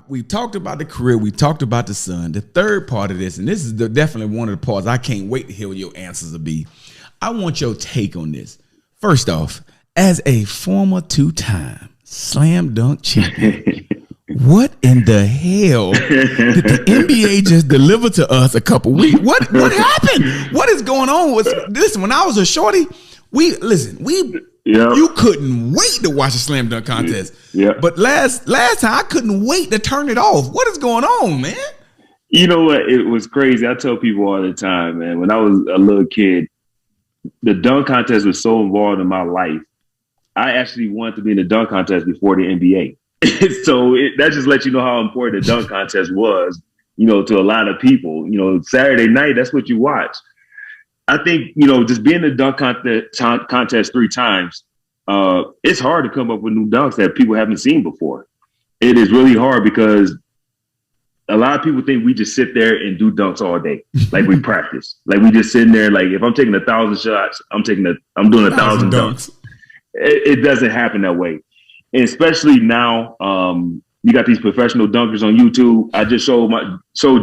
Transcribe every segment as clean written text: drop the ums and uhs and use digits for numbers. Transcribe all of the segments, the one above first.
We talked about the career. We talked about the son. The third part of this, and this is definitely one of the parts I can't wait to hear what your answers will be. I want your take on this. First off, as a former two-time slam dunk champion, what in the hell did the NBA just deliver to us a couple weeks? What happened? What is going on? Listen, when I was a shorty, you couldn't wait to watch a slam dunk contest. Yeah. But last time I couldn't wait to turn it off. What is going on, man? You know what? It was crazy. I tell people all the time, man, when I was a little kid, the dunk contest was so involved in my life. I actually wanted to be in the dunk contest before the NBA. So that just lets you know how important the dunk contest was, to a lot of people. Saturday night, that's what you watch. I think, just being in the dunk contest 3 times, it's hard to come up with new dunks that people haven't seen before. It is really hard because a lot of people think we just sit there and do dunks all day. Like we practice. Like we just sitting there, like if I'm taking 1,000 shots, I'm doing 1,000 dunks. It doesn't happen that way. And especially now, you got these professional dunkers on YouTube. I just showed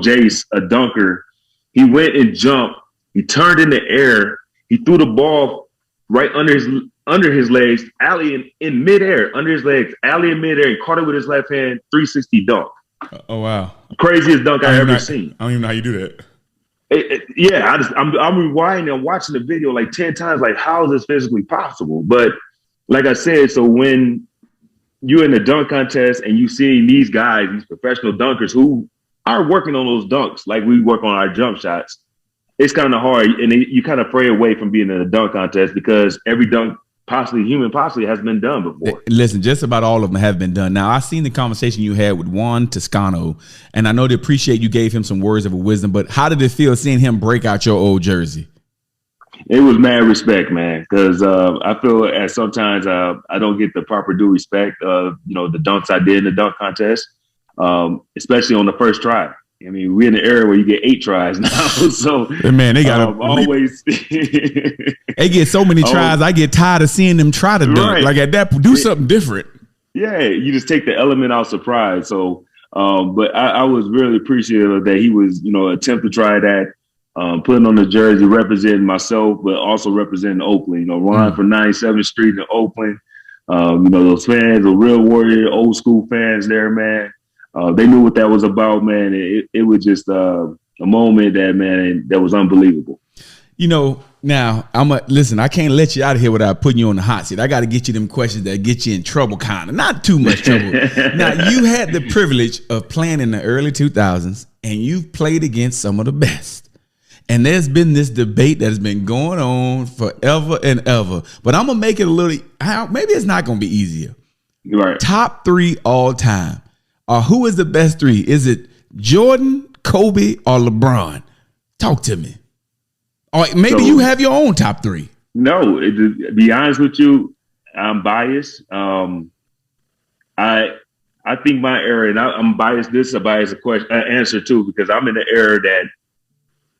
Jace a dunker. He went and jumped. He turned in the air. He threw the ball right under his legs, alley in midair, under his legs, alley in midair. He caught it with his left hand, 360 dunk. Oh wow! Craziest dunk I ever seen. I don't even know how you do that. I'm rewinding and watching the video like 10 times. Like, how is this physically possible? But like I said, so when you're in the dunk contest and you see these guys, these professional dunkers who are working on those dunks like we work on our jump shots, it's kind of hard. And you kind of pray away from being in a dunk contest because every dunk possibly has been done before. Listen, just about all of them have been done. Now, I seen the conversation you had with Juan Toscano, and I know they appreciate you gave him some words of wisdom, but how did it feel seeing him break out your old jersey? It was mad respect, man, because I feel as sometimes I don't get the proper due respect of, the dunks I did in the dunk contest, especially on the first try. I mean, we're in the era where you get 8 tries now. So, man, they got always. They get so many tries. I get tired of seeing them try to dunk. Right. Like at that, do something different. Yeah, you just take the element out surprise. So, but I was really appreciative that he was, attempt to try that, putting on the jersey, representing myself, but also representing Oakland. Ron from 97th Street in Oakland. Those fans, the real Warrior, old school fans there, man. They knew what that was about, man. It was just a moment that was unbelievable. Now listen, I can't let you out of here without putting you on the hot seat. I got to get you them questions that get you in trouble, kind of, not too much trouble. Now, you had the privilege of playing in the early 2000s, and you've played against some of the best. And there's been this debate that has been going on forever and ever. But I'm going to make it maybe it's not going to be easier. Right. Top 3 all time. Who is the best 3? Is it Jordan, Kobe, or LeBron? Talk to me. Or maybe you have your own top 3. No, to be honest with you, I'm biased. I think my era, and I'm biased. This is a biased answer too, because I'm in the era that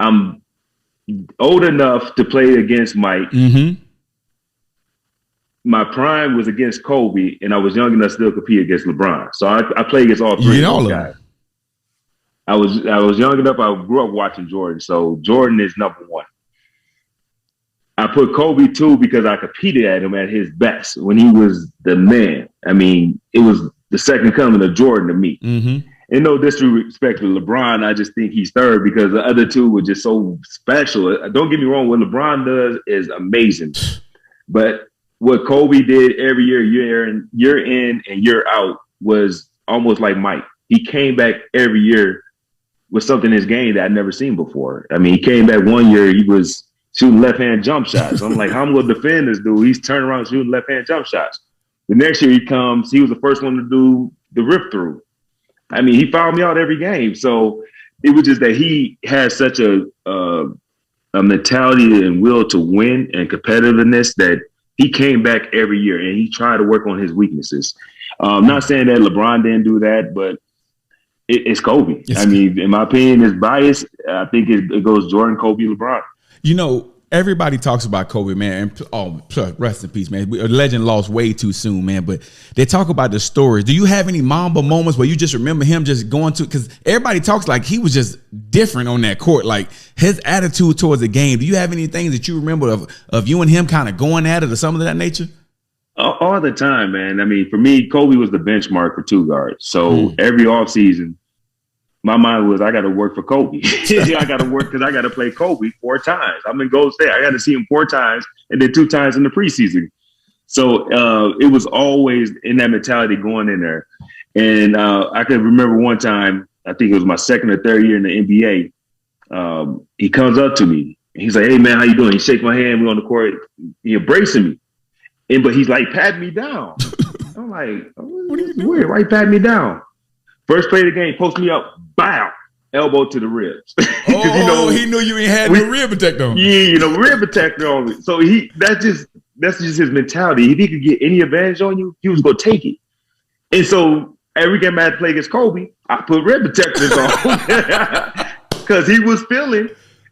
I'm old enough to play against Mike. Mm-hmm. My prime was against Kobe, and I was young enough to still compete against LeBron. So I played against all 3 of those guys. I was young enough. I grew up watching Jordan, so Jordan is number 1. I put Kobe 2 because I competed at him at his best when he was the man. I mean, it was the second coming of Jordan to me. Mm-hmm. And no disrespect to LeBron, I just think he's 3rd because the other 2 were just so special. Don't get me wrong, what LeBron does is amazing, but what Kobe did every year in and year out was almost like Mike. He came back every year with something in his game that I'd never seen before. I mean, he came back one year, he was shooting left-hand jump shots. I'm like, how am I going to defend this dude? He's turning around shooting left-hand jump shots. The next year he comes, he was the first one to do the rip-through. I mean, he fouled me out every game. So it was just that he had such a mentality and will to win and competitiveness that he came back every year and he tried to work on his weaknesses. I'm not saying that LeBron didn't do that, but it's Kobe. I mean, in my opinion, it's biased. I think it goes Jordan, Kobe, LeBron. Everybody talks about Kobe, man, and rest in peace, man. A legend lost way too soon, man. But they talk about the stories. Do you have any Mamba moments where you just remember him just going to? Because everybody talks like he was just different on that court, like his attitude towards the game. Do you have any things that you remember of you and him kind of going at it or something of that nature? All the time, man. I mean, for me, Kobe was the benchmark for two guards. So every offseason, my mind was, I got to work for Kobe. I got to work because I got to play Kobe 4 times. I'm in Golden State. I got to see him 4 times and then 2 times in the preseason. So it was always in that mentality going in there. And I can remember one time, I think it was my second or third year in the NBA. He comes up to me. He's like, hey, man, how you doing? He shakes my hand. We're on the court. He embracing me. But he's like, patting me down. I'm like, what are you doing? Weird. Why you patting me down? First play of the game, post me up, bow, elbow to the ribs. Oh, he knew you ain't had no rib protector on. Yeah, rib protector on me. So that's just his mentality. If he could get any advantage on you, he was gonna take it. And so every game I had to play against Kobe, I put rib protectors on because he was feeling.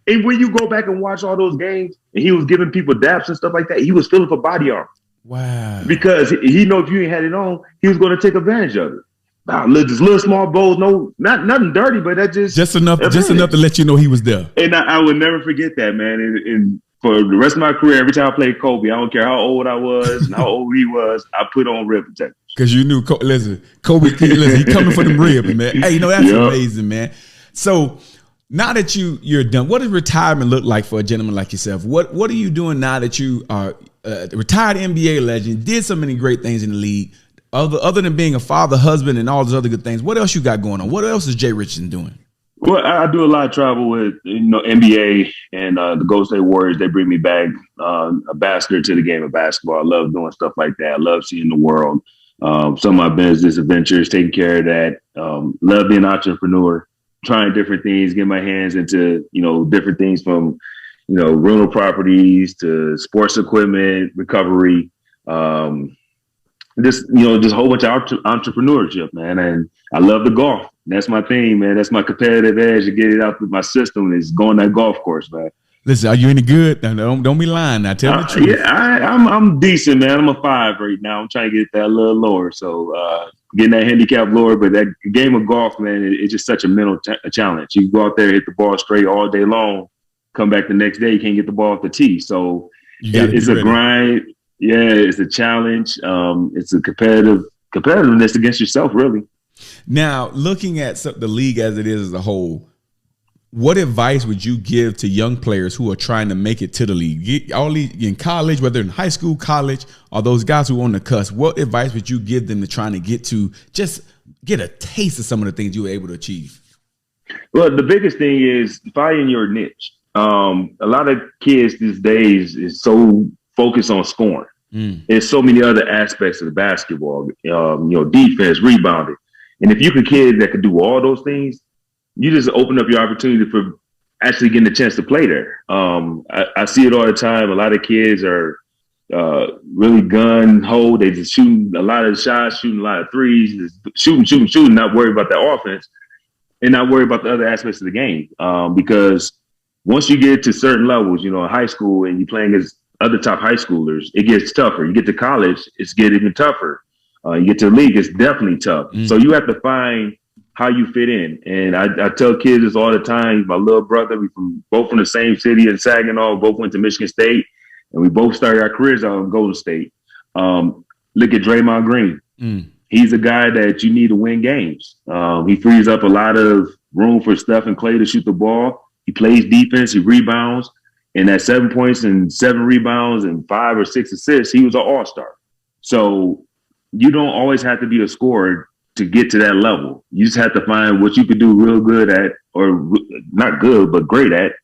And when you go back and watch all those games, and he was giving people daps and stuff like that, he was feeling for body armor. Wow! Because he know if you ain't had it on, he was going to take advantage of it. Wow, just little small bowls, nothing dirty, but that just enough to let you know he was there. And I would never forget that, man. And for the rest of my career, every time I played Kobe, I don't care how old I was and how old he was, I put on rib protectors. Because you knew, Kobe, he coming for them ribs, man. Hey, that's amazing, man. So now that you're done, what does retirement look like for a gentleman like yourself? What are you doing now that you are a retired NBA legend, did so many great things in the league? Other than being a father, husband, and all those other good things, what else you got going on? What else is Jay Richardson doing? Well, I do a lot of travel with NBA and the Golden State Warriors. They bring me back ambassador to the game of basketball. I love doing stuff like that. I love seeing the world. Some of my business adventures, taking care of that. Love being an entrepreneur, trying different things, getting my hands into different things from rental properties to sports equipment recovery. Just a whole bunch of entrepreneurship, man. And I love the golf. That's my thing, man. That's my competitive edge to get it out of my system is going that golf course, man. Listen, are you any good? Don't be lying now. Tell me the truth. Yeah, I'm decent, man. I'm a 5 right now. I'm trying to get that a little lower. So getting that handicap lower, but that game of golf, man, it's just such a mental challenge. You go out there, hit the ball straight all day long, come back the next day, you can't get the ball off the tee. So it's a grind. Yeah, it's a challenge. It's a competitiveness against yourself, really. Now, looking at the league as it is as a whole, what advice would you give to young players who are trying to make it to the league? All in college, whether in high school, college, or those guys who are on the cusp, what advice would you give them to trying to get a taste of some of the things you were able to achieve? Well, the biggest thing is finding your niche. A lot of kids these days is so focused on scoring. There's so many other aspects of the basketball, defense, rebounding. And if you're a kid that can do all those things, you just open up your opportunity for actually getting a chance to play there. I see it all the time. A lot of kids are really gun-ho. They just shooting a lot of shots, shooting a lot of threes, shooting, not worried about the offense and not worried about the other aspects of the game. Because once you get to certain levels, in high school and you're playing against other top high schoolers, it gets tougher. You get to college, it's getting even tougher. You get to the league, it's definitely tough. So you have to find how you fit in. And I tell kids this all the time. My little brother, both from the same city in Saginaw, both went to Michigan State, and we both started our careers out in Golden State. Look at Draymond Green. He's a guy that you need to win games. He frees up a lot of room for Steph and Klay to shoot the ball. He plays defense, he rebounds. And at 7 points and 7 rebounds and 5 or 6 assists, he was an all-star. So you don't always have to be a scorer to get to that level. You just have to find what you could do real good at, or not good, but great at.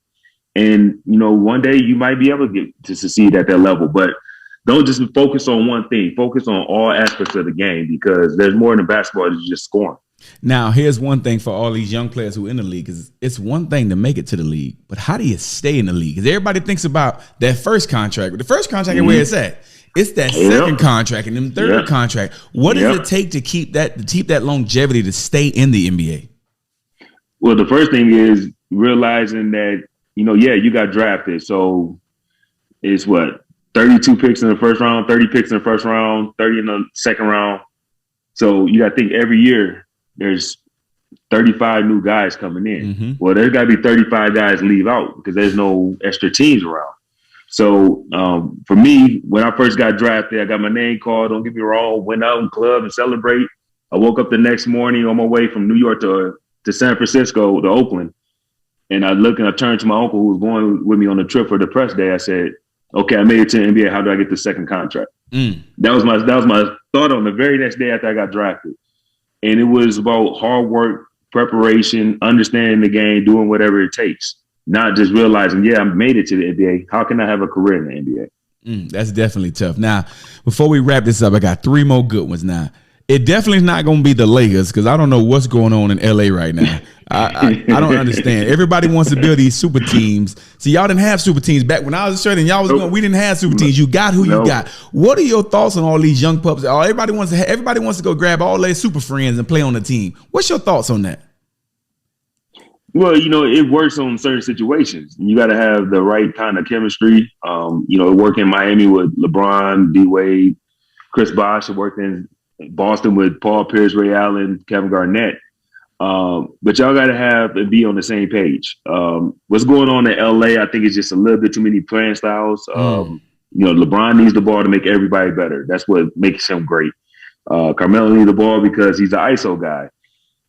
And, one day you might be able to get to succeed at that level, but don't just focus on one thing. Focus on all aspects of the game, because there's more than basketball than just scoring. Now, here's one thing for all these young players who are in the league is it's one thing to make it to the league, but how do you stay in the league? Because everybody thinks about that first contract. The first contract is where it's at. It's that second contract and then third contract. What does it take to keep that longevity to stay in the NBA? Well, the first thing is realizing that, you got drafted. So is what, 32 picks in the first round, 30 picks in the first round, 30 in the second round. So you got to think every year there's 35 new guys coming in. Mm-hmm. Well, there's got to be 35 guys leave out because there's no extra teams around. So for me, when I first got drafted, I got my name called. Don't get me wrong, went out in club and celebrate. I woke up the next morning on my way from New York to San Francisco to Oakland. And I looked and I turned to my uncle who was going with me on the trip for the press day. I said, okay, I made it to the NBA. How do I get the second contract? That was my thought on the very next day after I got drafted. And it was about hard work, preparation, understanding the game, doing whatever it takes. Not just realizing, yeah, I made it to the NBA. How can I have a career in the NBA? That's definitely tough. Now, before we wrap this up, I got 3 more good ones now. It definitely is not going to be the Lakers because I don't know what's going on in LA right now. I don't understand. Everybody wants to build these super teams. See, y'all didn't have super teams back when I was a certain. Y'all was going. We didn't have super teams. You got who you got. What are your thoughts on all these young pups? Everybody wants to go grab all their super friends and play on the team. What's your thoughts on that? Well, it works on certain situations. You got to have the right kind of chemistry. It worked in Miami with LeBron, D Wade, Chris Bosh. It worked in Boston with Paul Pierce, Ray Allen, Kevin Garnett. But y'all got to have and be on the same page. What's going on in LA, I think it's just a little bit too many playing styles. LeBron needs the ball to make everybody better. That's what makes him great. Carmelo needs the ball because he's an ISO guy.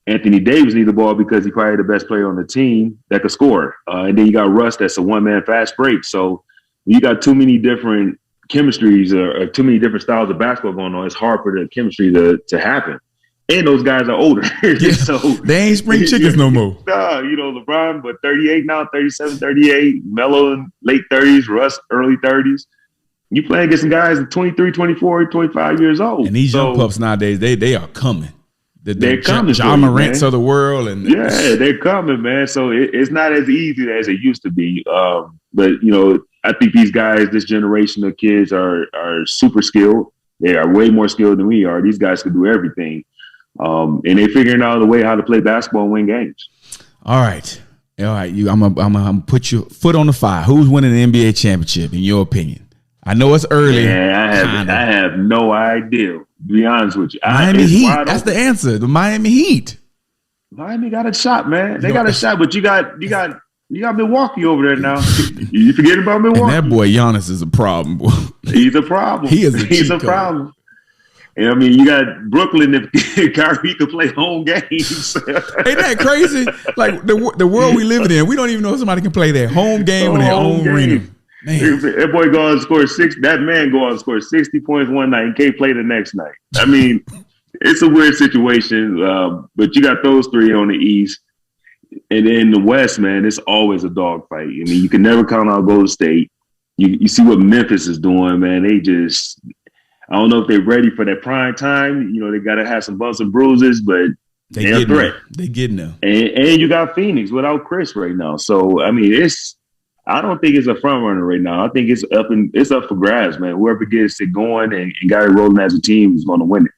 Anthony Davis needs the ball because he's probably the best player on the team that could score. And then you got Russ, that's a one-man fast break. So you got too many different chemistries or too many different styles of basketball going on. It's hard for the chemistry to happen. And those guys are older. Yeah, so they ain't spring chickens no more. Nah, LeBron, but 38 now, 37, 38, Melo in late 30s, Russ early 30s. You playing against some guys at 23, 24, 25 years old. And these young pups nowadays, they are coming. They're coming. Ja Morants of the world. And yeah, they're coming, man. So it's not as easy as it used to be. But, I think these guys, this generation of kids are super skilled. They are way more skilled than we are. These guys can do everything. And they're figuring out a way how to play basketball and win games. All right. I'm gonna put your foot on the fire. Who's winning the NBA championship in your opinion? I know it's early. Yeah, I have no idea. To be honest with you, Miami Heat. That's the answer. The Miami Heat. Miami got a shot, man. They got a shot, but you got Milwaukee over there now. You forget about Milwaukee. And that boy Giannis is a problem. Boy. He's a problem. He's a problem. And you got Brooklyn if Kyrie could play home games. Ain't that crazy? Like the world we live in, we don't even know if somebody can play their home game in their own arena. Man. That boy go out and score that man go out and score 60 points one night and can't play the next night. It's a weird situation, but you got those 3 on the East. And then the West, man, it's always a dogfight. You can never count out Golden State. You see what Memphis is doing, man. I don't know if they're ready for that prime time. They got to have some bumps and bruises, but they're a threat. They getting them. And you got Phoenix without Chris right now. So, I don't think it's a front runner right now. I think it's up for grabs, man. Whoever gets it going and got it rolling as a team is going to win it.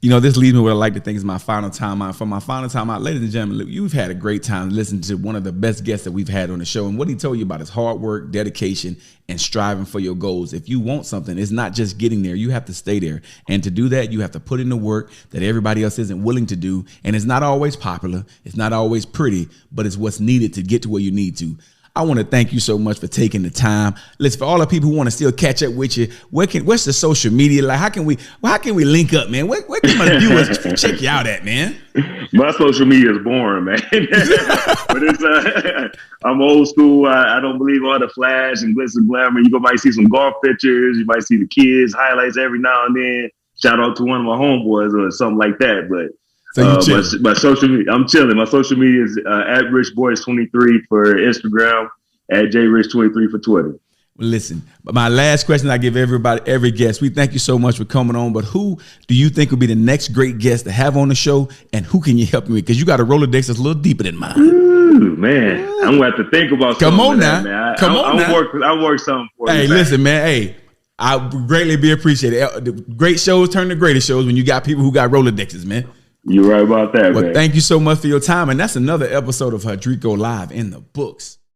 This leads me to what I like to think is my final time out. For my final time out, ladies and gentlemen, you've had a great time listening to one of the best guests that we've had on the show. And what he told you about is hard work, dedication, and striving for your goals. If you want something, it's not just getting there. You have to stay there. And to do that, you have to put in the work that everybody else isn't willing to do. And it's not always popular. It's not always pretty, but it's what's needed to get to where you need to. I want to thank you so much for taking the time. Listen, for all the people who want to still catch up with you, what's the social media like? How can we link up, man? Where can my viewers check you out at, man? My social media is boring, man. But it's I'm old school. I don't believe all the flash and glitz and glamour. You might see some golf pictures. You might see the kids highlights every now and then. Shout out to one of my homeboys or something like that. But my social media, I'm chilling. My social media is at RichBoys23 for Instagram, at JRich23 for Twitter. Well, listen, my last question I give every guest. We thank you so much for coming on. But who do you think will be the next great guest to have on the show, and who can you help me with? Because you got a Rolodex that's a little deeper than mine. Ooh, man, I'm gonna have to think about. Come on now, I'll work something for you. Hey, listen, man. Hey. I greatly be appreciated. The great shows turn to greatest shows when you got people who got Rolodexes, man. You're right about that, well, man. Thank you so much for your time. And that's another episode of Hudrico Live in the books.